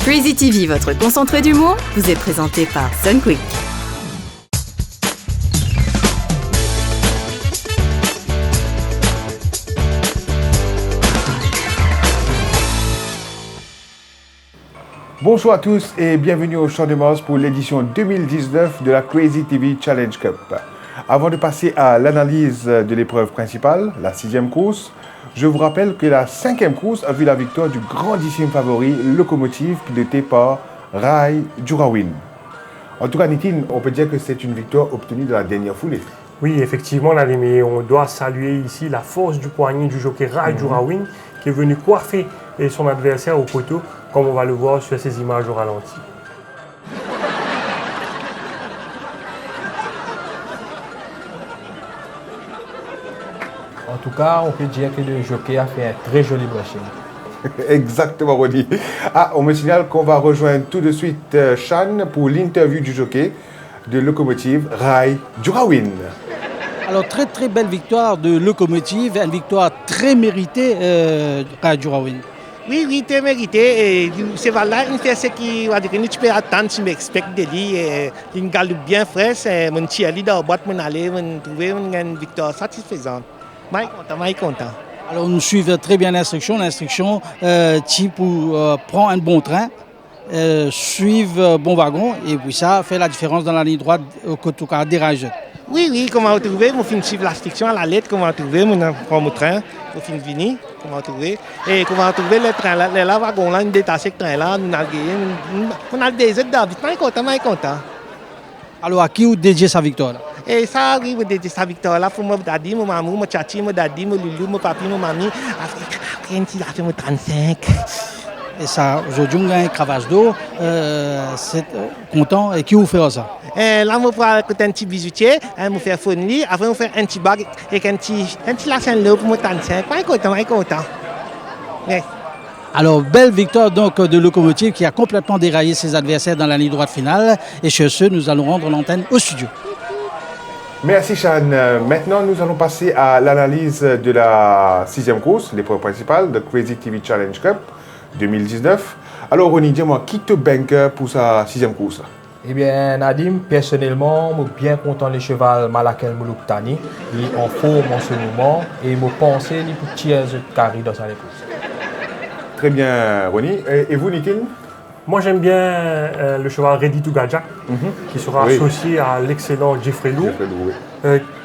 Crazy TV, votre concentré d'humour, vous est présenté par Sunquick. Bonjour à tous et bienvenue au Champ de Mars pour l'édition 2019 de la Crazy TV Challenge Cup. Avant de passer à l'analyse de l'épreuve principale, la 6e course, je vous rappelle que la 5e course a vu la victoire du grandissime favori Locomotive piloté par Rai Jurawin. En tout cas, Nitin, on peut dire que c'est une victoire obtenue de la dernière foulée. Oui, effectivement, mais on doit saluer ici la force du poignet du jockey Rai Jurawin qui est venu coiffer son adversaire au poteau, comme on va le voir sur ces images au ralenti. En tout cas, on peut dire que le jockey a fait un très joli brushing. Exactement, Rodi. On me signale qu'on va rejoindre tout de suite Sean pour l'interview du jockey de Locomotive, Rai Jurawin. Alors, très belle victoire de Locomotive, une victoire très méritée, Rai Jurawin. Oui, très mérité. Et c'est voilà, c'est ce qui va dire que tu peux attendre, tu m'expectes de lui. Une galop bien fraîche, mon chiali dans la boîte, mon aller, mon trouver une victoire satisfaisante. Je content. Alors, nous suivons très bien l'instruction. L'instruction, type prend un bon train, suivre bon wagon, et puis ça fait la différence dans la ligne droite au cas des rageurs. Oui, comment trouver, mon fin suivre l'instruction à la lettre, comment trouver, mon prend mon train, mon fin venir, comment trouver, et comment trouver le train là, le wagon là, une détaché train là, on a des aides David, je suis content. Alors, à qui vous dédiez sa victoire? Et ça, oui, vous dédiez sa victoire là, pour mon daddy, mon maman, mon tchatchi, mon daddy, mon loulou, mon papi, mon mamie, après, il a fait mon 35. Et ça, aujourd'hui, on a un cravache d'eau, c'est content, et qui vous fait ça? Là, on va écouter un petit bijoutier, on va faire fonderie, après on va faire un petit bag avec un petit lacin de l'eau pour mon 35. Je suis content. Ouais. Alors, belle victoire donc de Locomotive qui a complètement déraillé ses adversaires dans la ligne droite finale. Et sur ce, nous allons rendre l'antenne au studio. Merci Sean. Maintenant, nous allons passer à l'analyse de la 6e course, l'épreuve principale de Crazy TV Challenge Cup 2019. Alors Ronnie, dis-moi, qui te banque pour sa 6e course? Eh bien, Nadim, personnellement, je suis bien content du cheval Malakel Moulouktani. Il est en forme en ce moment et je pense qu'il peut tirer de carré dans sa course. Très bien, Ronnie. Et vous, Nitin? Moi, j'aime bien le cheval Ready to Gajak, qui sera associé à l'excellent Jeffrey Lourd.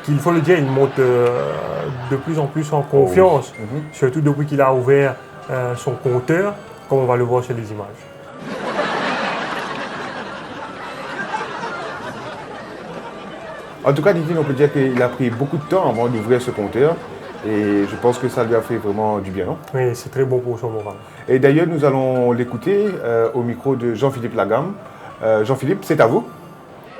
Qu'il faut le dire, il monte de plus en plus en confiance, surtout depuis qu'il a ouvert son compteur, comme on va le voir sur les images. En tout cas, Nitin, on peut dire qu'il a pris beaucoup de temps avant d'ouvrir ce compteur. Et je pense que ça lui a fait vraiment du bien, non? Oui, c'est très bon pour son moral. Et d'ailleurs, nous allons l'écouter au micro de Jean-Philippe Lagamme. Jean-Philippe, c'est à vous.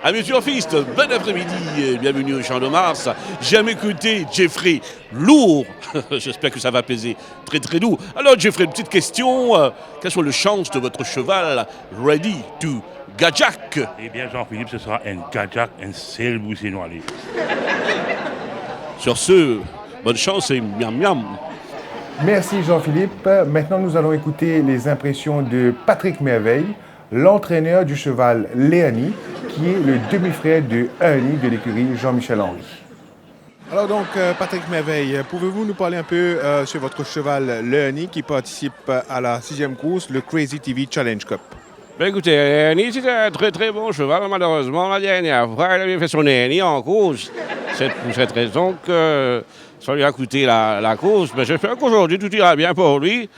Amis surfistes, bon après-midi et bienvenue au Champ de Mars. J'aime écouter Jeffrey Lourd. J'espère que ça va peser très lourd. Alors Jeffrey, une petite question. Quelles sont les chances de votre cheval Ready to Gajak? Eh bien Jean-Philippe, ce sera un Gajak, un seul boussé noiré. Sur ce, bonne chance et miam miam. Merci Jean-Philippe. Maintenant, nous allons écouter les impressions de Patrick Merveille, l'entraîneur du cheval Léani, qui est le demi-frère de Ernie de l'écurie Jean-Michel Henry. Alors donc, Patrick Merveille, pouvez-vous nous parler un peu sur votre cheval Léani qui participe à la 6e course, le Crazy TV Challenge Cup? Ben écoutez, Léani, c'est un très bon cheval. Malheureusement, la dernière fois, il avait fait son Léani en course. C'est pour cette raison que ça lui a coûté la course. Mais j'espère qu'aujourd'hui, tout ira bien pour lui.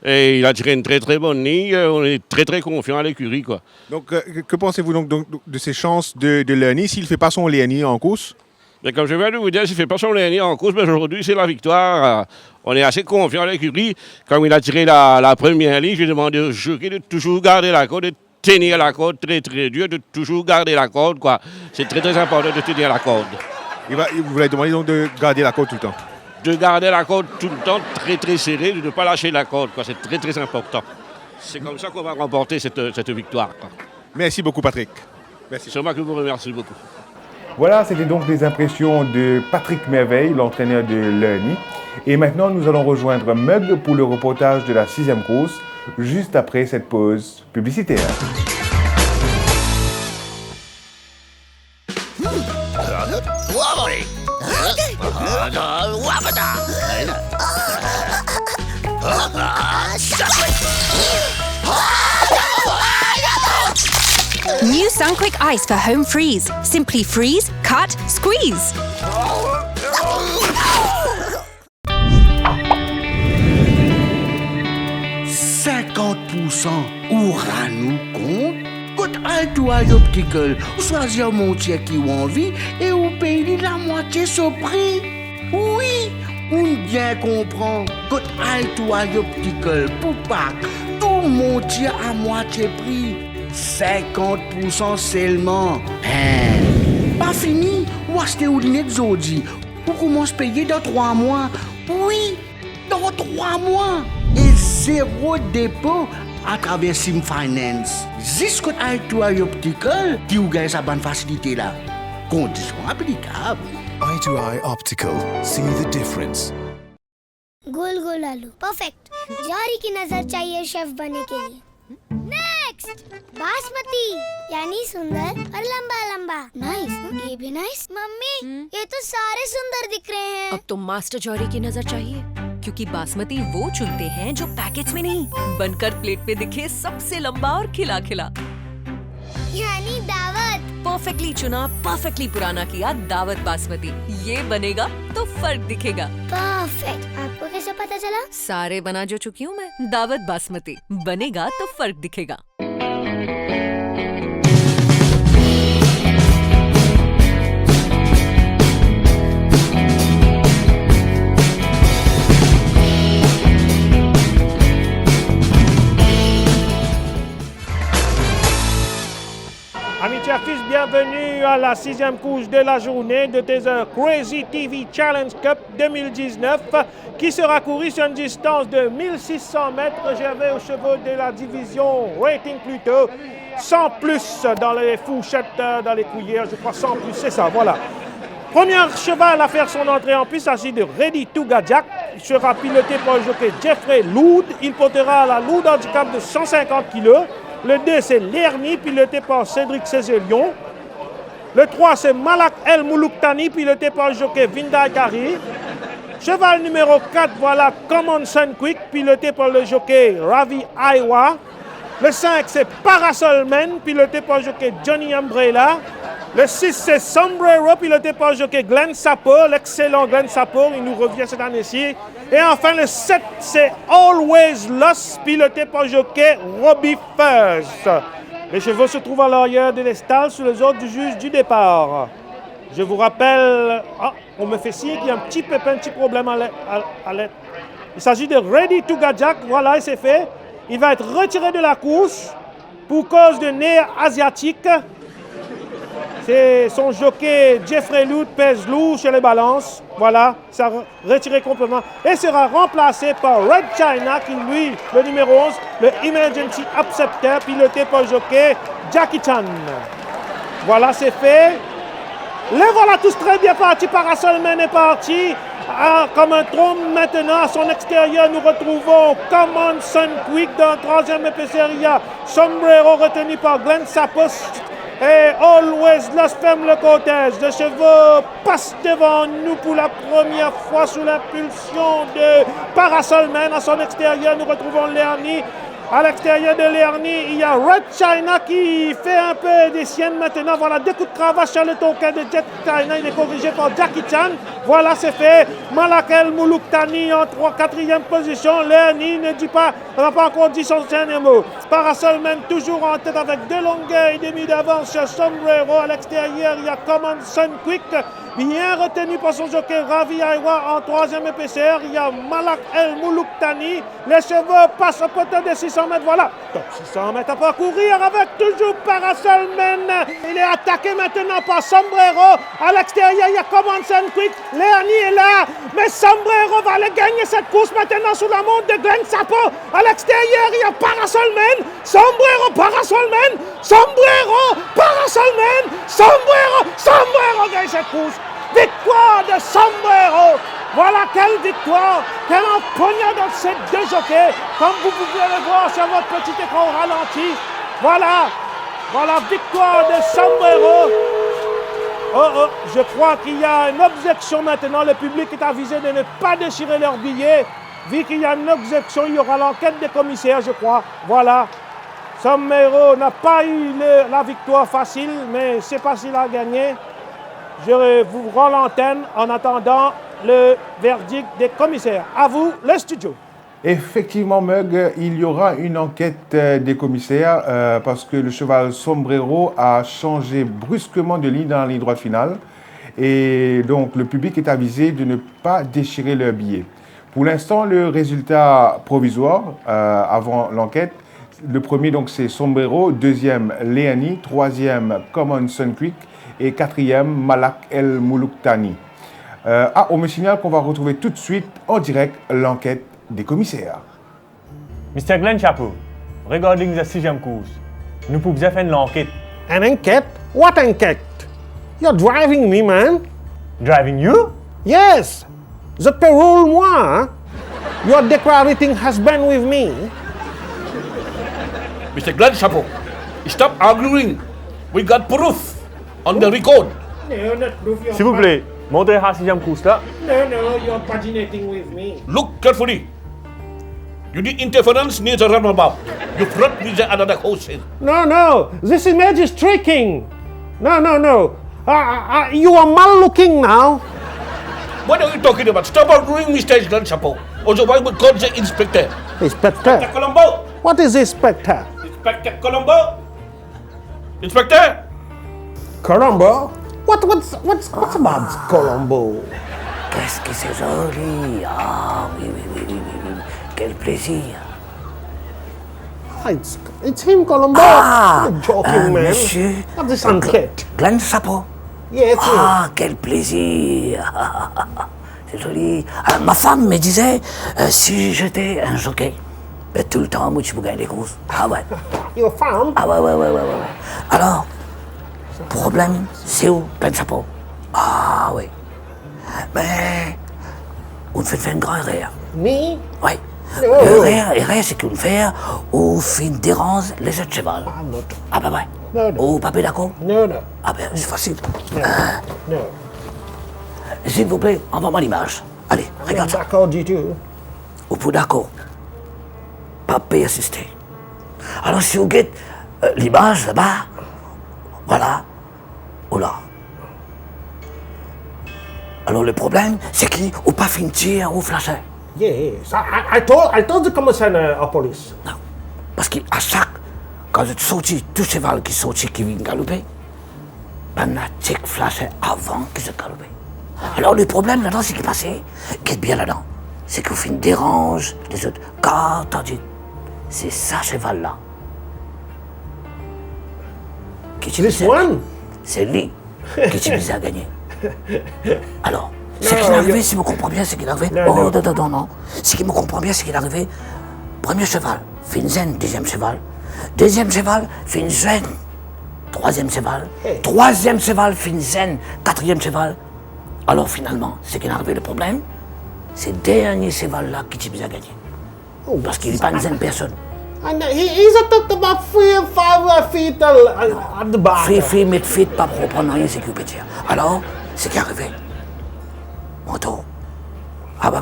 Et il a tiré une très bonne ligne. On est très confiant à l'écurie, quoi. Donc, que pensez-vous donc de ses chances de Léani s'il ne fait pas son Léani en course? Mais comme je viens de vous dire, s'il ne fait pas son Léani en course, mais aujourd'hui, c'est la victoire. On est assez confiant à l'écurie. Comme il a tiré la première ligne, j'ai demandé au jockey de toujours garder la corde, de tenir la corde très dur, de toujours garder la corde, quoi. C'est très important de tenir la corde. Vous l'avez demandé donc de garder la corde tout le temps? De garder la corde tout le temps, très serré, de ne pas lâcher la corde, quoi. C'est très important. C'est comme ça qu'on va remporter cette victoire, quoi. Merci beaucoup, Patrick. Merci. C'est moi qui vous remercie beaucoup. Voilà, c'était donc les impressions de Patrick Merveille, l'entraîneur de Léani. Et maintenant, nous allons rejoindre Mug pour le reportage de la 6e course, juste après cette pause publicitaire. New Sunquick Ice for home freeze. Simply freeze, cut, squeeze. Ou ranou compte, quand Altoa Optical, ou choisir mon tiers qui ont envie et ou payer la moitié son prix. Oui, on bien comprend. Quand Altoa Optical pour Pâques, tout mon tiers à moitié prix. 50% seulement. Pas fini, ou acheter aux lunettes Zodi. Ou commence à payer dans 3 mois. Oui, dans 3 mois. Et 0 dépôt à travers Sim Finance. Jusqu'à Altoa Optical, qui vous gagne sa bonne facilité là. Conditions applicables. Eye-to-Eye Optical. See the difference. गोल गोल आलू परफेक्ट जारी की नजर चाहिए शेफ बनने के लिए नेक्स्ट बासमती यानी सुंदर और लंबा लंबा नाइस ये भी नाइस मम्मी ये तो सारे सुंदर दिख रहे हैं अब तो मास्टर जॉरी की नजर चाहिए क्योंकि बासमती वो चुनते हैं जो पैकेट्स में नहीं बनकर प्लेट पे दिखे सबसे लंबा और खिला खिला यानी दावत परफेक्टली चुना परफेक्टली पुराना किया दावत बासमती ये बनेगा तो फर्क दिखेगा परफेक्ट आपको कैसे पता चला सारे बना जो चुकी हूँ मैं दावत बासमती बनेगा तो फर्क दिखेगा Amis Tcherkis, bienvenue à la 6e course de la journée de Tether Crazy TV Challenge Cup 2019 qui sera couru sur une distance de 1600 mètres. J'avais aux chevaux de la division rating plutôt 100 plus dans les fourchettes, dans les cuillères, je crois 100 plus, c'est ça, voilà. Premier cheval à faire son entrée en piste, il s'agit de Ready to Gajak. Il sera piloté par le jockey Jeffrey Loud. Il portera la Loud handicap de 150 kg. Le 2, c'est Lerny, piloté par Cédric Cézelion. Le 3, c'est Malak El Moulouktani, piloté par le jockey Vinda Kari. Cheval numéro 4, voilà Common Sun Quick, piloté par le jockey Ravi Aiwa. Le 5, c'est Parasol Man, piloté par le jockey Johnny Umbrella. Le 6, c'est Sombrero, piloté par le jockey Glenn Sapor, l'excellent Glenn Sapor, il nous revient cette année-ci. Et enfin, le 7, c'est Always Lost, piloté par le jockey Robbie First. Les chevaux se trouvent à l'arrière de l'estal sous les ordres du juge du départ. Je vous rappelle, on me fait signe qu'il y a un petit pépin, un petit problème à l'aide. Il s'agit de Ready to Gajak, voilà, et c'est fait. Il va être retiré de la course pour cause de nerf asiatique. C'est son jockey Jeffrey Loud pèse lourd chez les balances. Voilà, ça retiré complètement. Et sera remplacé par Red China qui, lui, le numéro 11, le Emergency Upsetter, piloté par le jockey Jackie Chan. Voilà, c'est fait. Les voilà tous très bien partis. Parasol Man est parti. Comme un trône maintenant, à son extérieur, nous retrouvons Common Sun Quick dans le 3e épaisseur. Sombrero retenu par Glenn Sapos. Et Always Lost ferme le cortège. Les chevaux passent devant nous pour la première fois sous l'impulsion de Parasol Man. À son extérieur, nous retrouvons Lerny. À l'extérieur de Lerny, il y a Red China qui fait un peu des siennes maintenant. Voilà, 2 coups de cravache sur le token de Jet China. Il est corrigé par Jackie Chan. Voilà, c'est fait. Malakel Moulouktani en 4e position. Lerny n'a pas encore dit son dernier mot. Parasol Man toujours en tête avec 2 longueurs et demie d'avance sur Sombrero. À l'extérieur, il y a Common Sun Quick. Bien retenu par son jockey Ravi Aiwa en 3e épaisseur. Il y a Malak El Moulouktani. Les chevaux passent au poteau de 600 mètres. Voilà. Donc 600 mètres à parcourir avec toujours Parasol Man. Il est attaqué maintenant par Sombrero. À l'extérieur, il y a Common Sun Quick. Lerny est là. Mais Sombrero va aller gagner cette course maintenant sous la montre de Glenn Sapo. À l'extérieur, il y a Parasol Man. Sombrero, Parasol Man. Sombrero, Parasol Man. Sombrero gagne cette course. Victoire de Sombrero. Voilà quelle victoire! Quelle empoignade de ces deux jockeys! Comme vous pouvez le voir sur votre petit écran ralenti. Voilà, victoire de Sombrero. Oh, je crois qu'il y a une objection maintenant. Le public est avisé de ne pas déchirer leurs billets. Vu qu'il y a une objection, il y aura l'enquête des commissaires, je crois. Voilà. Sombrero n'a pas eu la victoire facile, mais c'est facile à gagner. Je vous rends l'antenne en attendant le verdict des commissaires. À vous, le studio. Effectivement, Mug, il y aura une enquête des commissaires parce que le cheval Sombrero a changé brusquement de ligne dans la ligne droite finale. Et donc, le public est avisé de ne pas déchirer leur billet. Pour l'instant, le résultat provisoire avant l'enquête, le premier, donc, c'est Sombrero, deuxième, Léani, troisième, Common Sun Creek et quatrième, Malak El Moulouktani. On me signale qu'on va retrouver tout de suite en direct l'enquête des commissaires. Mr. Glenn Chapeau, regarding the 6e course, nous pouvons faire l'enquête. An enquête? What enquête? You're driving me, man. Driving you? Yes. The parole moi, hein? You're declaring husband with me. Mr. Glenn Chapeau, stop arguing. We got proof on the record. No, not proof. S'il vous plaît, montrez la 6e course là. No, you're paginating with me. Look carefully. You need interference near the runabout. You front with the another horses. No. This image is tricking. No. You are mal looking now. What are you talking about? Stop arguing, Mr. Glenn Chapeau. Otherwise, we call the inspector. Inspector? Inspector Colombo. What is inspector? Inspector Colombo. Inspector. Colombo? What's about Colombo? Qu'est-ce que c'est joli! Ah oui. Quel plaisir! It's him, Colombo. You're joking, man. Monsieur. What's this enquête? Glenn Chapeau. Yes. Quel plaisir! C'est joli. Ma femme me disait, si j'étais un jockey, tout le temps, moi, tu peux gagner des courses. Ah ouais. Your femme? Ah ouais. Alors, problème, c'est où, Glenn Chapeau? Ah oui. Mais, on fait une grande erreur. Me? Oui. No. L'erreur, c'est qu'on fait, on fait une dérange les autres chevals. Ah bah ouais. No. Oh, pas d'accord? No. Ah ben, c'est facile. No. S'il vous plaît, envoie-moi l'image. Allez, regarde ça. D'accord du tout. Au bout d'accord. Pas payer assister. Alors, si vous guettez l'image là-bas, voilà, ou là. Alors, le problème, c'est qu'il ou pas fin tir ou flasher. Yes, I told the commissioner of police. Non, parce qu'à chaque, quand je sortis, tout cheval qui sortit, qui vient galoper, ben la check flashait avant qu'il se galope. Alors le problème là-dedans, c'est qu'il passait, qui est bien là-dedans, c'est qu'on fait une dérange les autres. Car, tandis, c'est ça cheval-là. This one? C'est lui qui t'y a gagné. Alors, ce qui est arrivé, si je me comprends bien, c'est qu'il est arrivé. Non. Ce qui me comprend bien, c'est qu'il est arrivé. Premier cheval, Finzen, deuxième cheval. Deuxième cheval, Finzen. Troisième cheval. Troisième cheval, Finzen. Quatrième cheval. Alors finalement, ce qui est arrivé, le problème, c'est le dernier cheval-là qui t'y a gagné. Parce qu'il n'est pas une zen personne. And he's about 3 or 5 feet at the back. 3 feet, pas propre, rien, c'est qu'il peut dire. Alors, ce qui est arrivé. Monto. Ah bah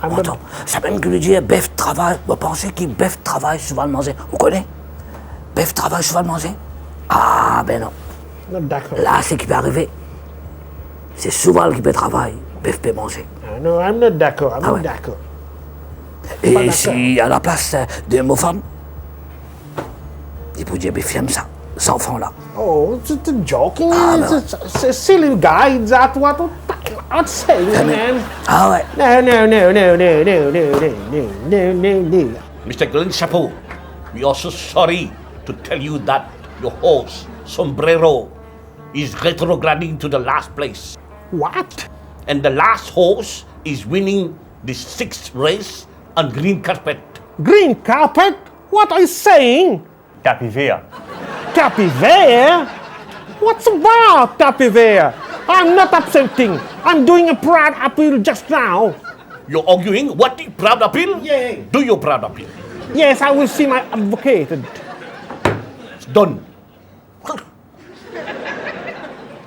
Monto. Ça même que lui dire, bœuf travail, vous pensez qu'il bœuf travail, cheval manger. Vous connaissez? Bœuf travail, cheval manger? Ah ben non. D'accord. Là, ce qui peut arriver, c'est cheval qui peut travailler, bœuf peut manger. No, I'm not d'accord, I'm not d'accord. Et si à la place de mon femme, il peut dire, fiam ça, ces enfants-là. Oh, it's joking. It's a silly guy. That's what I'm saying, man. Ah ouais. No. Mr. Glenn Chapeau, we are so sorry to tell you that your horse, Sombrero, is retrograding to the last place. What? And the last horse is winning the 6th race on green carpet. Green carpet? What are you saying? Capivea. Capivea? What's about Capivea? I'm not upsetting. I'm doing a proud appeal just now. You're arguing what you proud appeal? Yeah. Do you proud appeal? Yes, I will see my advocate. It's done.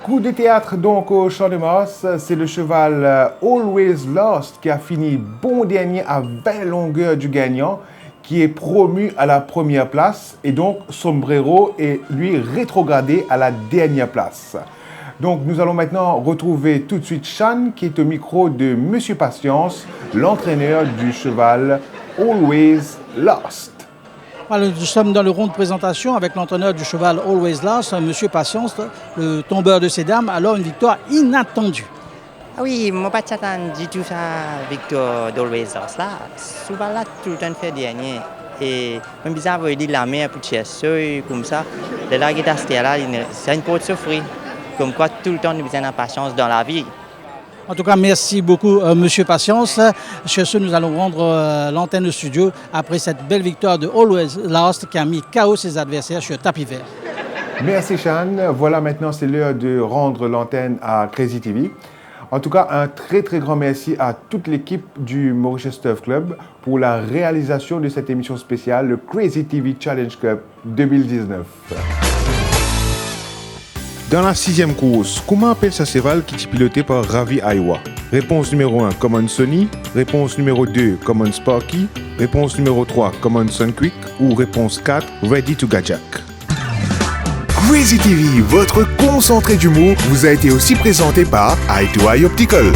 Coup de théâtre donc au Champ de Mars, c'est le cheval Always Lost qui a fini bon dernier à 20 longueurs du gagnant, qui est promu à la première place, et donc Sombrero est lui rétrogradé à la dernière place. Donc nous allons maintenant retrouver tout de suite Sean qui est au micro de Monsieur Patience, l'entraîneur du cheval Always Lost. Voilà, nous sommes dans le rond de présentation avec l'entraîneur du cheval Always Lost, Monsieur Patience, le tombeur de ces dames. Alors une victoire inattendue. Ah oui, moi pas du tout ça, victoire d'Always Lost là. Souvent là, tout le temps fait dernier. Et même bizarre, vous dites la mer pour chercher comme ça. De là, qui est là, c'est une porte souffrir. Comme quoi, tout le temps, nous avons besoin de patience dans la vie. En tout cas, merci beaucoup, Monsieur Patience. Sur ce, nous allons rendre l'antenne de studio après cette belle victoire de Always Lost qui a mis KO ses adversaires sur tapis vert. Merci Sean. Voilà, maintenant c'est l'heure de rendre l'antenne à Crazy TV. En tout cas, un très très grand merci à toute l'équipe du Mauritius Turf Club pour la réalisation de cette émission spéciale, le Crazy TV Challenge Cup 2019. Dans la 6e course, comment appelle ce cheval qui est piloté par Ravi Aiwa? Réponse numéro 1, Common Sony. Réponse numéro 2, Common Sparky. Réponse numéro 3, Common Sunquick. Ou réponse 4, Ready to Gajak. Crazy TV, votre concentré d'humour, vous a été aussi présenté par Eye to Eye Optical.